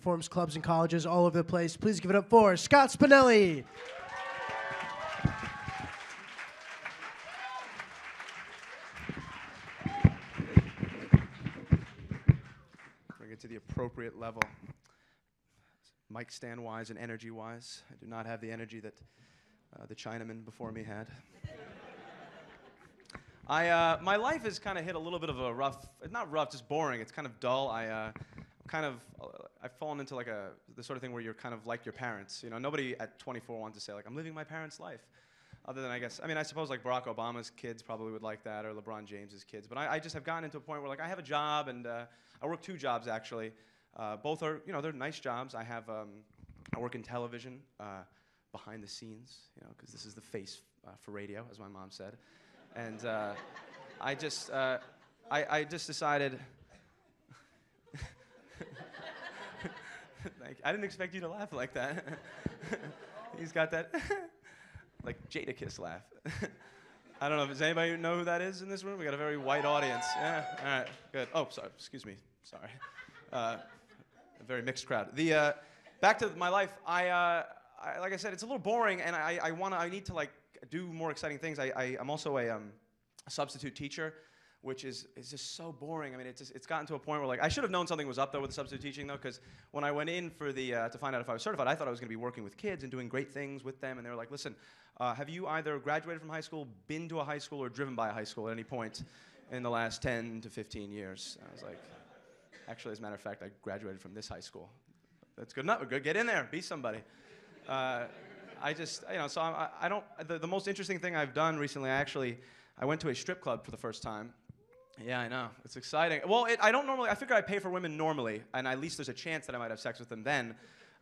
performs clubs and colleges all over the place. Please give it up for Scott Spinelli. Bring it to the appropriate level. Mic stand wise and energy wise, I do not have the energy that the Chinaman before me had. My life has kind of hit a little bit of a rough, not rough, just boring. It's kind of dull. I've fallen into like the sort of thing where you're kind of like your parents. You know, nobody at 24 wants to say like, I'm living my parents' life. Other than I suppose like Barack Obama's kids probably would like that, or LeBron James's kids. But I just have gotten into a point where like I have a job, and I work 2 jobs actually. Both are, they're nice jobs. I work in television, behind the scenes, because this is the face for radio, as my mom said. And I just decided. I didn't expect you to laugh like that. He's got that, like Jadakiss laugh. I don't know. Does anybody know who that is in this room? We got a very white audience. Yeah. All right. Good. Oh, sorry. Excuse me. Sorry. A very mixed crowd. Back to my life. Like I said, it's a little boring, and I need to like do more exciting things. I'm also a substitute teacher, which is just so boring. I mean, it's gotten to a point where like I should have known something was up there with the substitute teaching though, because when I went in for to find out if I was certified, I thought I was going to be working with kids and doing great things with them, and they were like, listen, have you either graduated from high school, been to a high school, or driven by a high school at any point in the last 10 to 15 years? I was like, actually, as a matter of fact, I graduated from this high school. That's good enough. Good. Get in there. Be somebody. I just, so I don't. The most interesting thing I've done recently, I went to a strip club for the first time. Yeah, I know. It's exciting. Well, I figure I pay for women normally, and at least there's a chance that I might have sex with them then.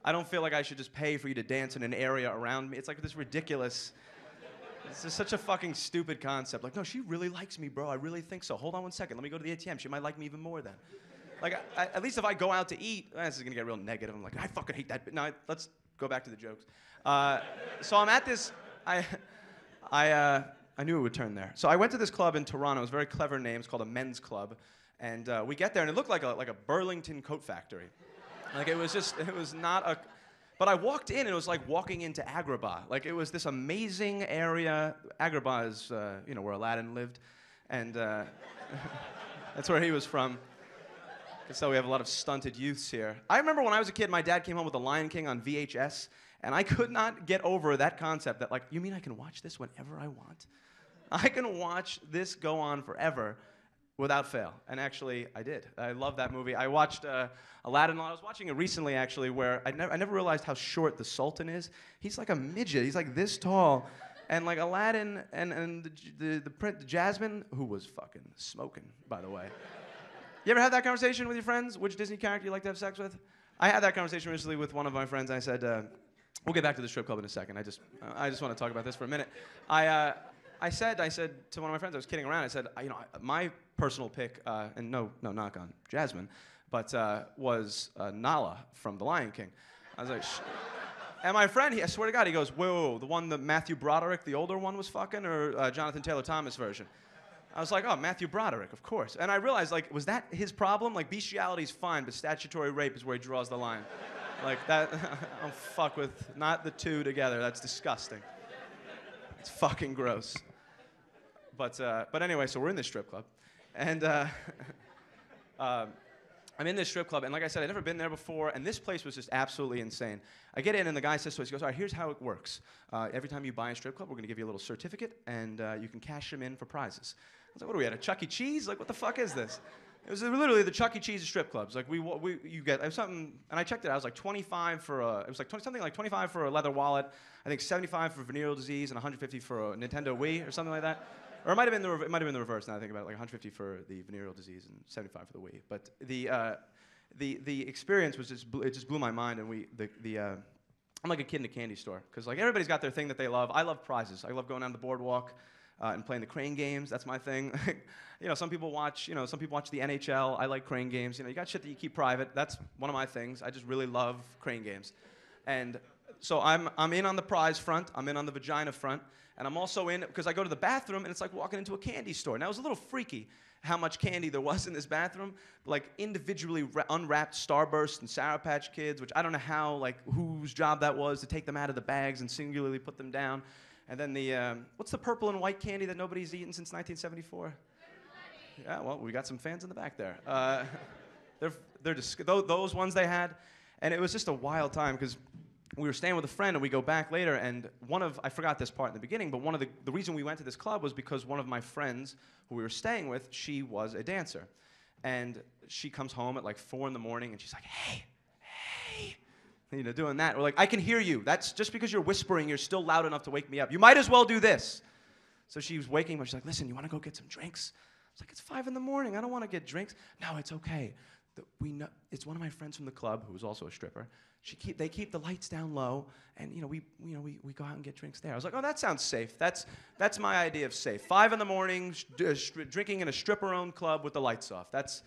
I don't feel like I should just pay for you to dance in an area around me. It's like this ridiculous. It's just such a fucking stupid concept. Like, no, she really likes me, bro. I really think so. Hold on 1 second. Let me go to the ATM. She might like me even more then. Like, at least if I go out to eat, this is gonna get real negative. I'm like, I fucking hate that. No, let's go back to the jokes. So I'm at this. I knew it would turn there. So I went to this club in Toronto. It was a very clever name. It's called a men's club. And we get there, and it looked like a Burlington coat factory. Like, it was not a... But I walked in, and it was like walking into Agrabah. Like, it was this amazing area. Agrabah is, where Aladdin lived. And that's where he was from. So we have a lot of stunted youths here. I remember when I was a kid, my dad came home with The Lion King on VHS, and I could not get over that concept that, like, you mean I can watch this whenever I want? I can watch this go on forever without fail. And actually, I did. I love that movie. I watched Aladdin. I was watching it recently, actually, where I never realized how short the Sultan is. He's like a midget. He's like this tall. And like Aladdin and the Jasmine, who was fucking smoking, by the way. You ever had that conversation with your friends? Which Disney character you like to have sex with? I had that conversation recently with one of my friends. I said, we'll get back to the strip club in a second. I just want to talk about this for a minute. I said to one of my friends, I was kidding around. I said, my personal pick, and no knock on Jasmine, but was Nala from The Lion King. I was like, and my friend, I swear to God, he goes, whoa, the one that Matthew Broderick, the older one, was fucking, or Jonathan Taylor Thomas version? I was like, oh, Matthew Broderick, of course. And I realized, like, was that his problem? Like, bestiality's fine, but statutory rape is where he draws the line. Like, that, I don't fuck with, not the two together. That's disgusting. It's fucking gross. But anyway, so we're in this strip club. And I'm in this strip club, and like I said, I'd never been there before, and this place was just absolutely insane. I get in, and the guy says to us, he goes, all right, here's how it works. Every time you buy a strip club, we're going to give you a little certificate, and you can cash them in for prizes. I was like, what are we at, a Chuck E. Cheese? Like, what the fuck is this? It was literally the Chuck E. Cheese of strip clubs. Like, you get, it was something, and I checked it out, it was like 25 for a, it was like something like 25 for a leather wallet, I think 75 for venereal disease, and 150 for a Nintendo Wii, or something like that. Or it might have been the reverse. Now I think about it, like 150 for the venereal disease and 75 for the Wii. But the experience was it just blew my mind. And I'm like a kid in a candy store because like everybody's got their thing that they love. I love prizes. I love going down the boardwalk and playing the crane games. That's my thing. Some people watch the NHL. I like crane games. You got shit that you keep private. That's one of my things. I just really love crane games. And So I'm in on the prize front, I'm in on the vagina front, and I'm also in, because I go to the bathroom, and it's like walking into a candy store. Now, it was a little freaky how much candy there was in this bathroom, like individually unwrapped Starburst and Sour Patch Kids, which I don't know how, like, whose job that was to take them out of the bags and singularly put them down. And then the, what's the purple and white candy that nobody's eaten since 1974? Yeah, well, we got some fans in the back there. They're just, those ones they had, and it was just a wild time, because we were staying with a friend, and we go back later, and I forgot this part in the beginning, but one of the reason we went to this club was because one of my friends who we were staying with, she was a dancer. And she comes home at like 4 in the morning, and she's like, hey, you know, doing that. We're like, I can hear you. That's just because you're whispering, you're still loud enough to wake me up. You might as well do this. So she was waking me up. She's like, listen, you want to go get some drinks? I was like, it's 5 in the morning. I don't want to get drinks. No, it's okay. We know, it's one of my friends from the club who was also a stripper. They keep the lights down low, and we go out and get drinks there. I was like, oh, that sounds safe. That's my idea of safe. 5 in the morning, drinking in a stripper-owned club with the lights off. That's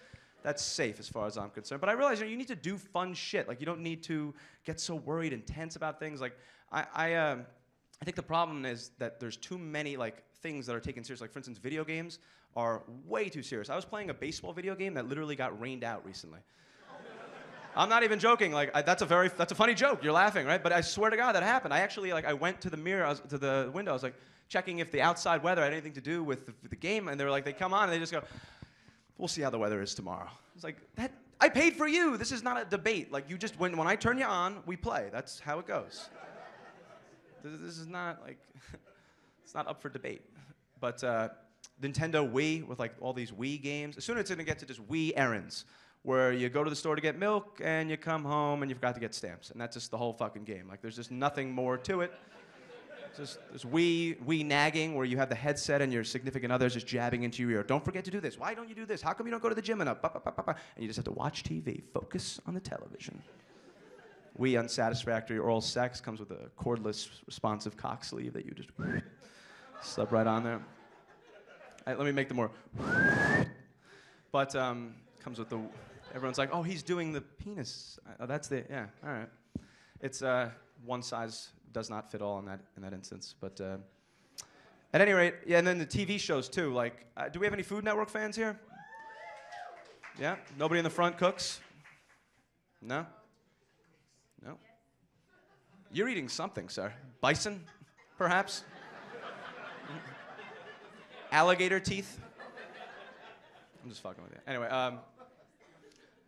safe as far as I'm concerned. But I realize, you know, you need to do fun shit. Like, you don't need to get so worried and tense about things. Like, I think the problem is that there's too many like things that are taken serious. Like, for instance, video games are way too serious. I was playing a baseball video game that literally got rained out recently. I'm not even joking. Like, that's a funny joke. You're laughing, right? But I swear to God that happened. I actually, like, I went to the mirror, to the window. I was like checking if the outside weather had anything to do with the game, and they were like, they come on and they just go, we'll see how the weather is tomorrow. It's like, I paid for you. This is not a debate. Like, you just, when I turn you on, we play. That's how it goes. This is not like, it's not up for debate. But Nintendo Wii, with like all these Wii games, as soon as it's gonna get to just Wii errands, where you go to the store to get milk, and you come home, and you forgot to get stamps. And that's just the whole fucking game. Like, there's just nothing more to it. Just this Wii nagging, where you have the headset and your significant other's just jabbing into your ear. Don't forget to do this. Why don't you do this? How come you don't go to the gym enough? And you just have to watch TV. Focus on the television. Wii unsatisfactory oral sex comes with a cordless, responsive cock sleeve that you just slip right on there. Let me make them more. But comes with the. Everyone's like, oh, he's doing the penis. That's the, yeah, all right. It's one size does not fit all in that instance. But at any rate, yeah, and then the TV shows too. Like, do we have any Food Network fans here? Yeah? Nobody in the front cooks? No? No? You're eating something, sir. Bison, perhaps? Alligator teeth? I'm just fucking with you. Anyway,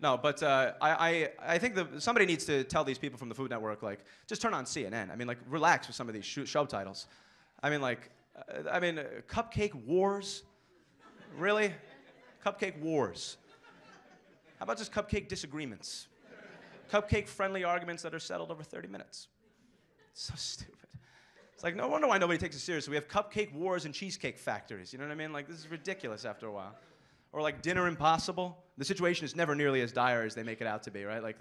no, but I think somebody needs to tell these people from the Food Network, like, just turn on CNN. I mean, like, relax with some of these show titles. I mean, like, Cupcake Wars? Really? Cupcake Wars. How about just Cupcake Disagreements? Cupcake friendly arguments that are settled over 30 minutes. It's so stupid. It's like, no wonder why nobody takes it seriously. We have Cupcake Wars and Cheesecake Factories. You know what I mean? Like, this is ridiculous after a while. Or like Dinner Impossible. The situation is never nearly as dire as they make it out to be, right? Like,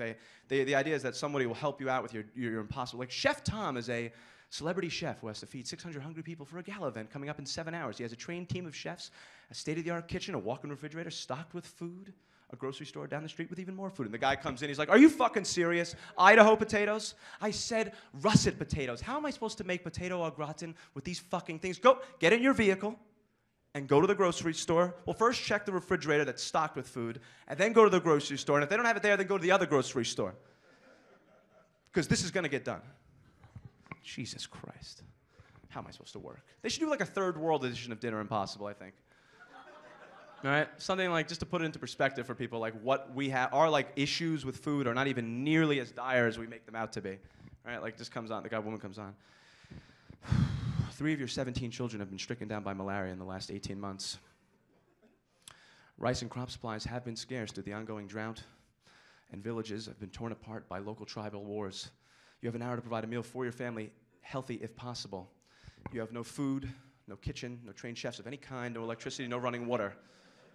the idea is that somebody will help you out with your impossible. Like, Chef Tom is a celebrity chef who has to feed 600 hungry people for a gala event coming up in 7 hours. He has a trained team of chefs, a state-of-the-art kitchen, a walk-in refrigerator stocked with food, a grocery store down the street with even more food. And the guy comes in, he's like, are you fucking serious? Idaho potatoes? I said russet potatoes. How am I supposed to make potato au gratin with these fucking things? Go, get in your vehicle and go to the grocery store. Well, first check the refrigerator that's stocked with food, and then go to the grocery store. And if they don't have it there, then go to the other grocery store. Because this is gonna get done. Jesus Christ. How am I supposed to work? They should do like a third world edition of Dinner Impossible, I think. All right, something like, just to put it into perspective for people, like what we have, our like issues with food are not even nearly as dire as we make them out to be. All right, like just comes on, the woman comes on. 3 of your 17 children have been stricken down by malaria in the last 18 months. Rice and crop supplies have been scarce due to the ongoing drought, and villages have been torn apart by local tribal wars. You have an hour to provide a meal for your family, healthy if possible. You have no food, no kitchen, no trained chefs of any kind, no electricity, no running water.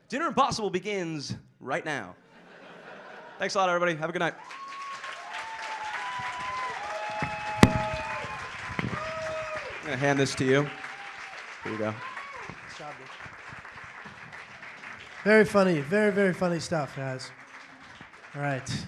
Dinner Impossible begins right now. Thanks a lot, everybody. Have a good night. I'm going to hand this to you. Here you go. Nice job, dude. Very funny. Very, very funny stuff, guys. All right.